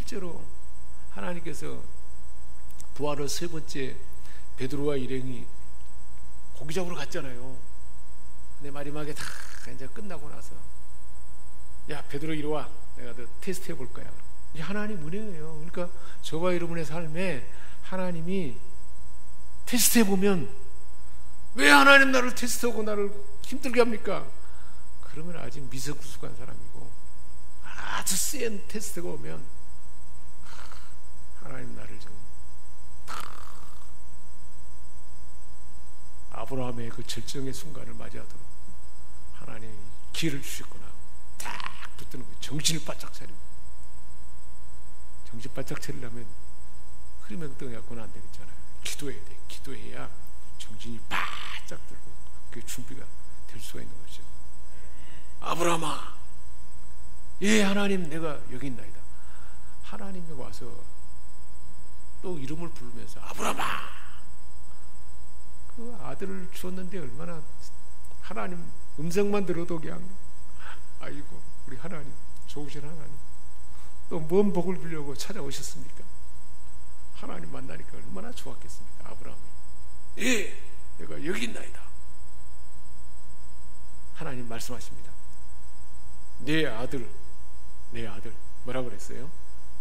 실제로 하나님께서 부활의 세 번째 베드로와 일행이 고기 잡으러 갔잖아요. 근데 마지막에 다 이제 끝나고 나서 야 베드로 이리 와, 내가 너 테스트 해볼 거야. 이게 하나님 은혜예요. 그러니까 저와 여러분의 삶에 하나님이 테스트 해보면, 왜 하나님 나를 테스트하고 나를 힘들게 합니까? 그러면 아직 미성숙한 사람이고, 아주 센 테스트가 오면 하나님 나를 좀 아브라함의 그 절정의 순간을 맞이하도록 하나님이 기회를 주셨구나. 딱 붙드는 거예요. 정신을 바짝 차리고. 정신 바짝 차리려면 흐리면 떠갖고는 안 되겠잖아요. 기도해야 돼. 기도해야 정신이 바짝 들고 그게 준비가 될 수가 있는 거죠. 아브라함아, 예 하나님 내가 여기 있나이다. 하나님이 와서 또 이름을 부르면서 아브라함아, 그 아들을 주었는데 얼마나 하나님 음성만 들어도 그냥 아이고 우리 하나님 좋으신 하나님 또 뭔 복을 빌려고 찾아오셨습니까? 하나님 만나니까 얼마나 좋았겠습니까? 아브라함이 예 내가 여기 있나이다. 하나님 말씀하십니다. 내 아들 뭐라 그랬어요?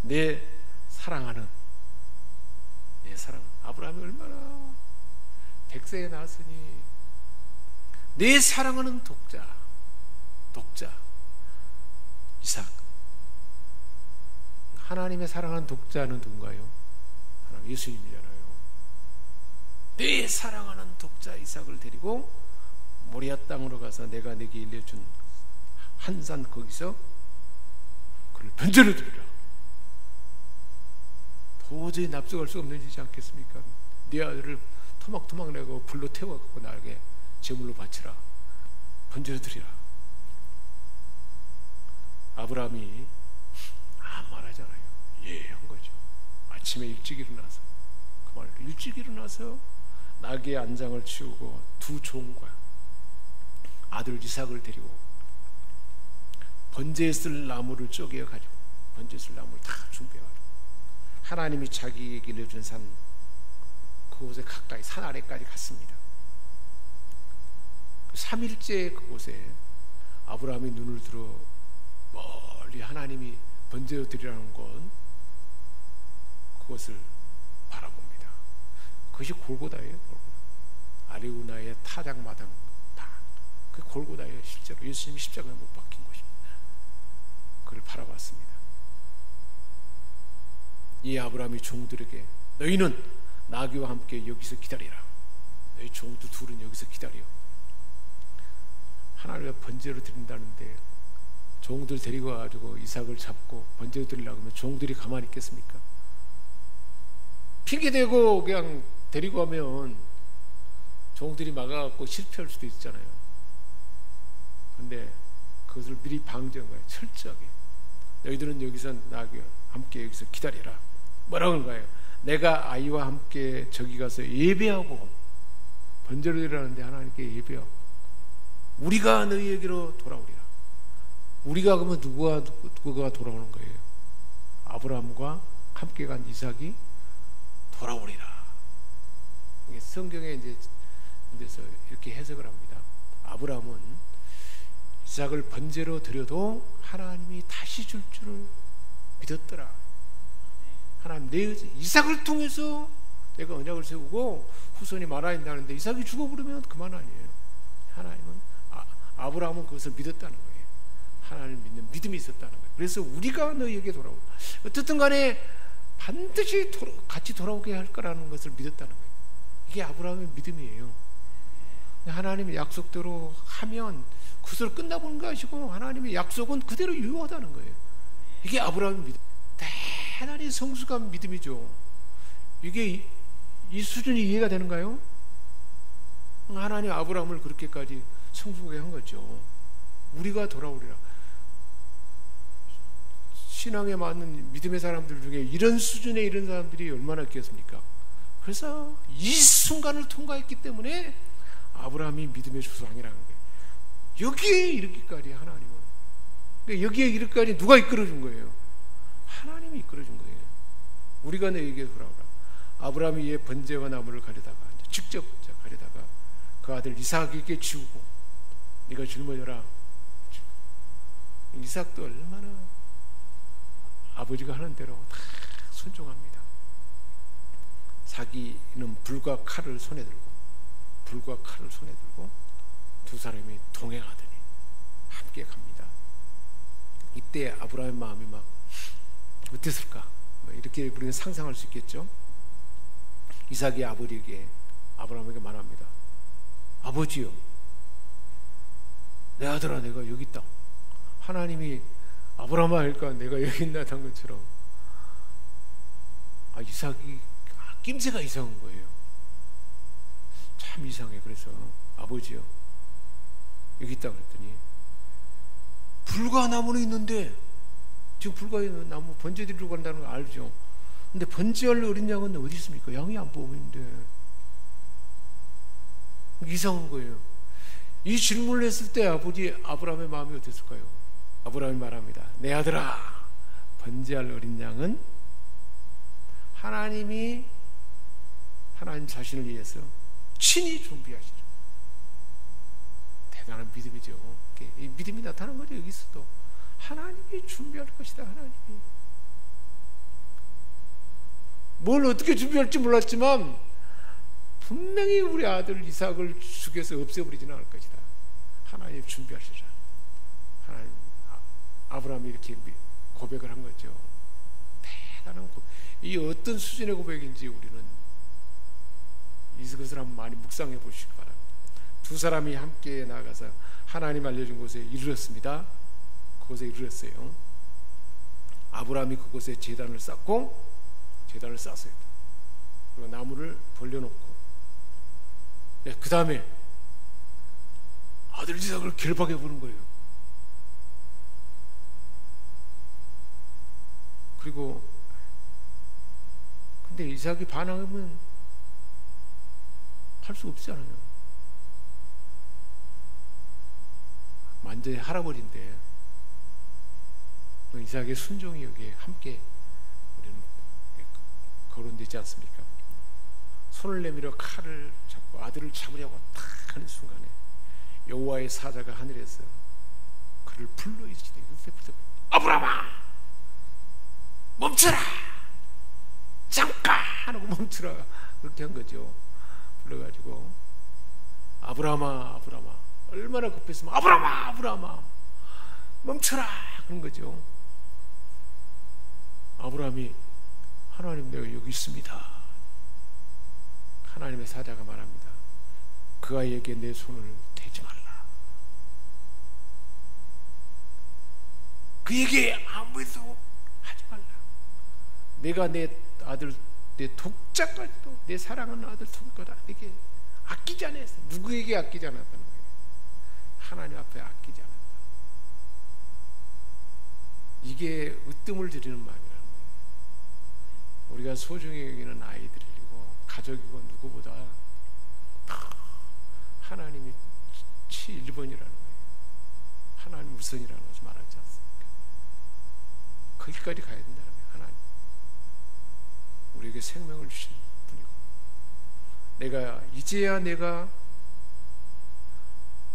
내 사랑하는 아브라함이 얼마나 100세에 낳았으니 내 사랑하는 독자 이삭. 하나님의 사랑하는 독자는 누군가요? 하나님 예수님이잖아요. 내 사랑하는 독자 이삭을 데리고 모리아 땅으로 가서 내가 내게 일려준 한 산 거기서 그를 변제로 드리라. 도저히 납득할 수 없는 일이지 않겠습니까? 네 아들을 토막토막 내고 불로 태워갖고 나에게 제물로 바치라. 번제로 드리라. 아브라함이 아무 말 하잖아요. 예 한 거죠. 아침에 일찍 일어나서 그 말을 일찍 일어나서 나귀의 안장을 치우고 두 종과 아들 이삭을 데리고 번제에 쓸 나무를 쪼개어 가지고 번제에 쓸 나무를 다 준비해가지고 하나님이 자기에게 일려준 산 그곳에 가까이 산 아래까지 갔습니다. 3일째 그곳에 아브라함이 눈을 들어 멀리 하나님이 번제로 드리라는 건 그것을 바라봅니다. 그것이 골고다예요. 골고다. 아리우나의 타작마당 다 그 골고다예요. 실제로 예수님이 십자가에 못 박힌 곳입니다. 그를 바라봤습니다. 이 아브라함이 종들에게 너희는 나귀와 함께 여기서 기다리라. 너희 종들 둘은 여기서 기다려. 하나님의 번제로 드린다는데 종들 데리고 와가지고 이삭을 잡고 번제로 드리려고 하면 종들이 가만히 있겠습니까? 핑계대고 그냥 데리고 가면 종들이 막아갖고 실패할 수도 있잖아요. 근데 그것을 미리 방지한 거예요. 철저하게. 너희들은 여기서 나귀와 함께 여기서 기다리라. 뭐라고 하는 거예요? 내가 아이와 함께 저기 가서 예배하고 번제로 드리라는데 하나님께 예배하고 우리가 너희에게로 돌아오리라. 우리가 그러면 누구가 돌아오는 거예요? 아브라함과 함께 간 이삭이 돌아오리라. 성경에 이제 이렇게 해석을 합니다. 아브라함은 이삭을 번제로 드려도 하나님이 다시 줄 줄을 믿었더라. 하나님 내 이삭을 통해서 내가 언약을 세우고 후손이 많아진다는데 이삭이 죽어버리면 그만 아니에요. 하나님은 아브라함은 그것을 믿었다는 거예요. 하나님을 믿는 믿음이 있었다는 거예요. 그래서 우리가 너희에게 돌아오고 어떻든 간에 반드시 같이 돌아오게 할 거라는 것을 믿었다는 거예요. 이게 아브라함의 믿음이에요. 하나님의 약속대로 하면 그것으로 끝나보는 거 아시고 하나님의 약속은 그대로 유효하다는 거예요. 이게 아브라함의 믿음. 대단히 성숙한 믿음이죠. 이게 이 수준이 이해가 되는가요? 하나님 아브라함을 그렇게까지 성숙하게 한 거죠. 우리가 돌아오리라. 신앙에 맞는 믿음의 사람들 중에 이런 수준에 이런 사람들이 얼마나 있겠습니까? 그래서 이 순간을 통과했기 때문에 아브라함이 믿음의 조상이라는 거예요. 여기에 이르기까지 하나님은, 여기에 이르기까지 누가 이끌어준 거예요? 하나님이 이끌어준 거예요. 이끌어준 거예요. 우리가 너에게 돌아오라. 아브라함이 이에 번제와 나무를 가려다가 직접 가려다가 그 아들 이삭에게 지우고 네가 짊어져라. 이삭도 얼마나 아버지가 하는 대로 다 순종합니다. 자기는 불과 칼을 손에 들고 두 사람이 동행하더니 함께 갑니다. 이때 아브라함의 마음이 막 어땠을까? 이렇게 우리는 상상할 수 있겠죠. 이삭이 아버지에게 아브라함에게 말합니다. 아버지요, 내 아들아, 내가 여기 있다. 하나님이 아브라함아 할까 내가 여기 있나 한 것처럼 이삭이 낌새가 이상한 거예요. 참 이상해. 그래서 아버지요, 여기 있다 그랬더니 불가나무는 있는데, 지금 불가나무 번제 드리러 간다는 거 알죠? 근데 번제할 어린 양은 어디 있습니까? 양이 안 보이는데. 이상한 거예요. 이 질문을 했을 때 아브라함의 마음이 어땠을까요? 아브라함이 말합니다. 내 아들아, 번제할 어린 양은 하나님 자신을 위해서 친히 준비하시라. 대단한 믿음이죠. 이 믿음이 나타나는 거죠. 여기서도 하나님이 준비할 것이다. 하나님이 뭘 어떻게 준비할지 몰랐지만 분명히 우리 아들 이삭을 죽여서 없애버리지는 않을 것이다. 하나님 준비하시라. 하나님, 아브라함이 이렇게 고백을 한 거죠. 대단한 고백. 이 어떤 수준의 고백인지 우리는 이것을 한번 많이 묵상해 보시기 바랍니다. 두 사람이 함께 나가서 하나님 알려준 곳에 이르렀습니다. 그곳에 이르렀어요. 아브라함이 그곳에 제단을 쌓고 제단을 쌓았어요. 그리고 나무를 벌려놓고, 그 다음에 아들 이삭을 결박해 보는 거예요. 그리고 근데 이삭이 반항하면 할 수 없잖아요. 완전히 할아버지인데 이삭의 순종이 여기에 함께 우리는 거론되지 않습니까? 손을 내밀어 칼을 잡고 아들을 잡으려고 탁 하는 순간에 여호와의 사자가 하늘에서 그를 불러이시되, 아브라함아 멈춰라, 잠깐 하고 멈추라, 그렇게 한 거죠. 불러가지고 아브라함아 얼마나 급했으면 아브라함아 멈춰라 그런 거죠. 아브라함이 하나님 내가 여기 있습니다. 하나님의 사자가 말합니다. 그 아이에게 내 손을 대지 말라. 그에게 아무것도 하지 말라. 내가 내 아들, 내 독자까지도, 내 사랑하는 아들 독자까지 내게 아끼지 않았어. 누구에게 아끼지 않았다는 거예요? 하나님 앞에 아끼지 않았다. 이게 으뜸을 드리는 마음이라는 거예요. 우리가 소중히 여기는 아이들이고 가족이고 누구보다 하나님이 1번이라는 거예요. 하나님 우선이라는 것을 말하지 않습니까? 거기까지 가야 된다는 거예요. 하나님 우리에게 생명을 주신 분이고, 이제야 내가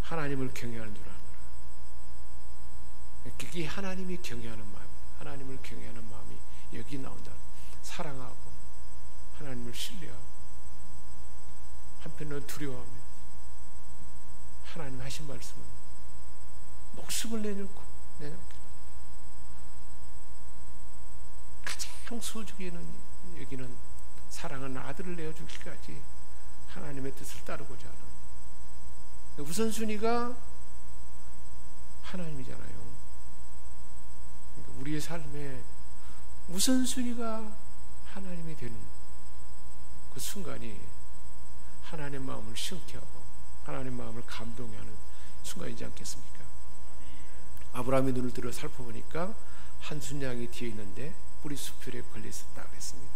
하나님을 경외하는 줄 아노라. 그게 하나님이 경외하는 마음, 하나님을 경외하는 마음이 여기 나온다. 사랑하고 하나님을 신뢰하고 한편으로는 두려워하며 하나님 하신 말씀은 목숨을 내놓고 가장 소중히 여기는 사랑하는 아들을 내어주기까지 하나님의 뜻을 따르고자 하는 우선순위가 하나님이잖아요. 그러니까 우리의 삶에 우선순위가 하나님이 되는 그 순간이 하나님의 마음을 신기하고 하나님의 마음을 감동해 하는 순간이지 않겠습니까? 아브라함이 눈을 들어 살펴보니까 한 순양이 뒤에 있는데 뿌리 수풀에 걸려 있었다 그랬습니다.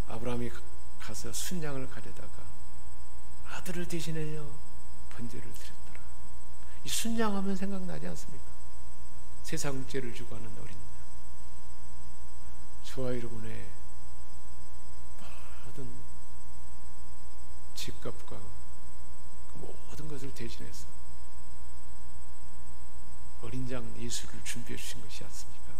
아브라함이 가서 순양을 가려다가 아들을 대신하여 번제를 드렸더라. 이 순양하면 생각나지 않습니까? 세상 죄를 주고 하는 어린 양. 저와 여러분의 모든 집값과 모든 것을 대신해서 어린 양 예수를 준비해 주신 것이 않습니까?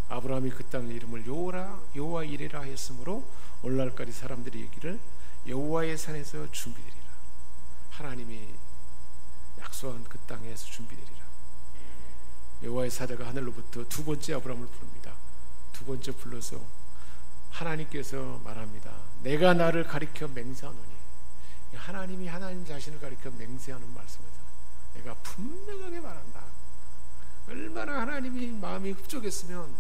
아브라함이 그 땅의 이름을 여호와 이레라 하였으므로 오늘날까지 사람들이 얘기를 여호와의 산에서 준비되리라. 하나님이 약속한 그 땅에서 준비되리라. 여호와의 사자가 하늘로부터 두 번째 아브라함을 부릅니다. 두 번째 불러서 하나님께서 말합니다. 내가 나를 가리켜 맹세하노니. 하나님이 하나님 자신을 가리켜 맹세하는 말씀에서 내가 분명하게 말한다. 얼마나 하나님이 마음이 흡족했으면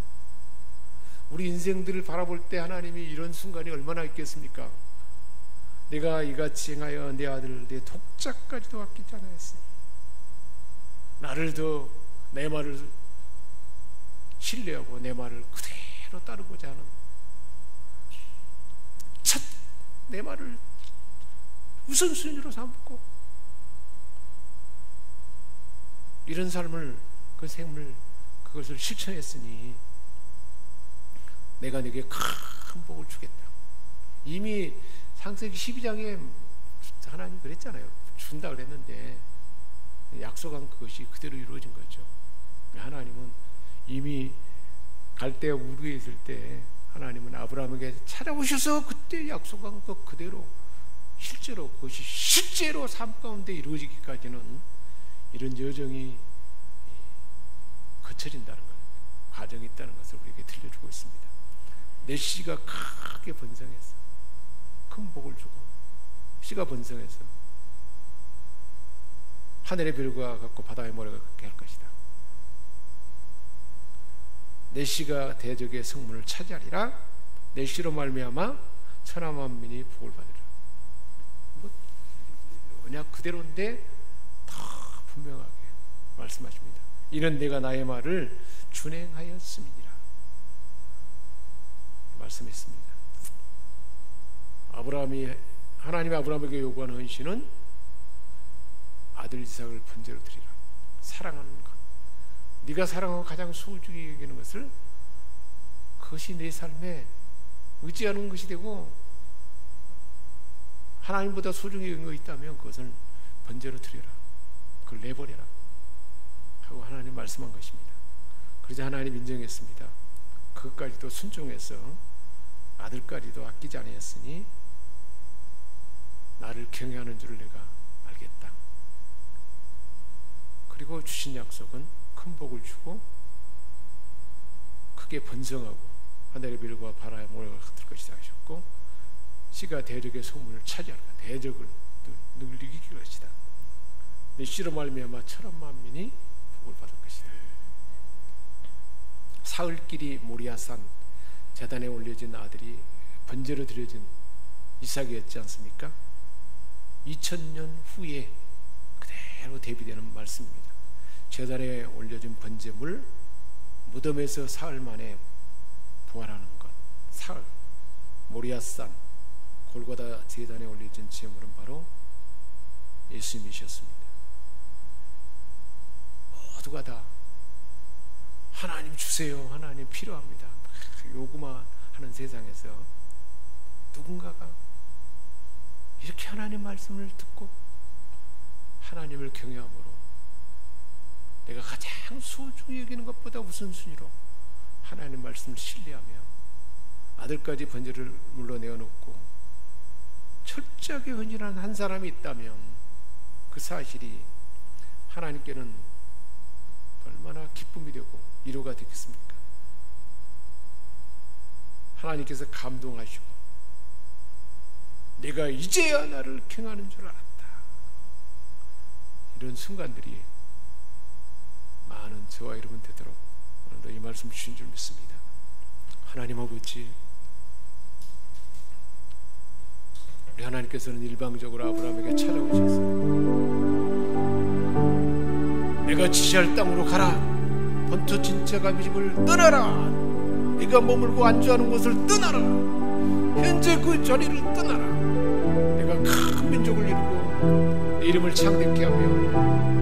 우리 인생들을 바라볼 때 하나님이 이런 순간이 얼마나 있겠습니까? 내가 이같이 행하여 내 아들 내 독자까지도 아끼지 않았으니 나를 더 내 말을 신뢰하고 내 말을 그대로 따르고자 하는 내 말을 우선순위로 삼고 이런 삶을 그 생물 그것을 실천했으니 내가 네게 큰 복을 주겠다. 이미 창세기 12장에 하나님 그랬잖아요. 준다 그랬는데 약속한 그것이 그대로 이루어진 거죠. 하나님은 이미 갈대아 우르에 있을 때 하나님은 아브라함에게 찾아오셔서 그때 약속한 것 그대로 실제로 그것이 실제로 삶 가운데 이루어지기까지는 이런 여정이 거쳐진다는 것, 과정이 있다는 것을 우리에게 들려주고 있습니다. 내 씨가 크게 번성해서 큰 복을 주고 씨가 번성해서 하늘의 별과 같고 바다의 모래가 같게 할 것이다. 내 씨가 대적의 성문을 차지하리라. 내 씨로 말미암아 천하 만민이 복을 받으리라. 언약 그대로인데 더 분명하게 말씀하십니다. 이는 내가 나의 말을 준행하였음이니라 말씀했습니다. 하나님이 아브라함에게 요구하는 헌신은 아들 이삭을 번제로 드리라. 사랑하는 것, 네가 사랑하고 가장 소중히 여기는 것을 그것이 내 삶에 의지하는 것이 되고 하나님보다 소중히 여기는 거 있다면 그것을 번제로 드려라. 그걸 내버려라 하고 하나님 말씀한 것입니다. 그러자 하나님 인정했습니다. 그것까지도 순종해서 아들까지도 아끼지 아니했으니 나를 경외하는 줄을 내가 알겠다. 그리고 주신 약속은 큰 복을 주고 크게 번성하고 하늘의 별과 바다의 모래가 같을 것이다 하셨고 씨가 대적의 소문을 차지할 것이다. 대적을 늘 이길 것이다. 내 씨로 말미암아 천하 만민이 복을 받을 것이다. 사흘길이 모리아산 제단에 올려진 아들이 번제로 드려진 이삭이었지 않습니까? 2000년 후에 그대로 대비되는 말씀입니다. 제단에 올려진 번제물, 무덤에서 사흘 만에 부활하는 것, 사흘, 모리아산 골고다 제단에 올려진 제물은 바로 예수님이셨습니다. 모두가 다 하나님 주세요, 하나님 필요합니다 요구만 하는 세상에서 누군가가 이렇게 하나님 말씀을 듣고 하나님을 경외함으로 내가 가장 소중히 여기는 것보다 우선순위로 하나님 말씀을 신뢰하며 아들까지 번제를 물러내어놓고 철저하게 헌신한 한 사람이 있다면 그 사실이 하나님께는 얼마나 기쁨이 되고 위로가 되겠습니까? 하나님께서 감동하시고 내가 이제야 나를 경하는 줄 알았다. 이런 순간들이 많은 저와 여러분 되도록 오늘도 이 말씀 주신 줄 믿습니다. 하나님 아버지, 우리 하나님께서는 일방적으로 아브라함에게 찾아오셔서 내가 지시할 땅으로 가라, 본토 진짜가 집을 떠나라, 네가 머물고 안주하는 곳을 떠나라, 현재 그 자리를 떠나라, 내가 큰 민족을 이루고 내 이름을 창대케 하며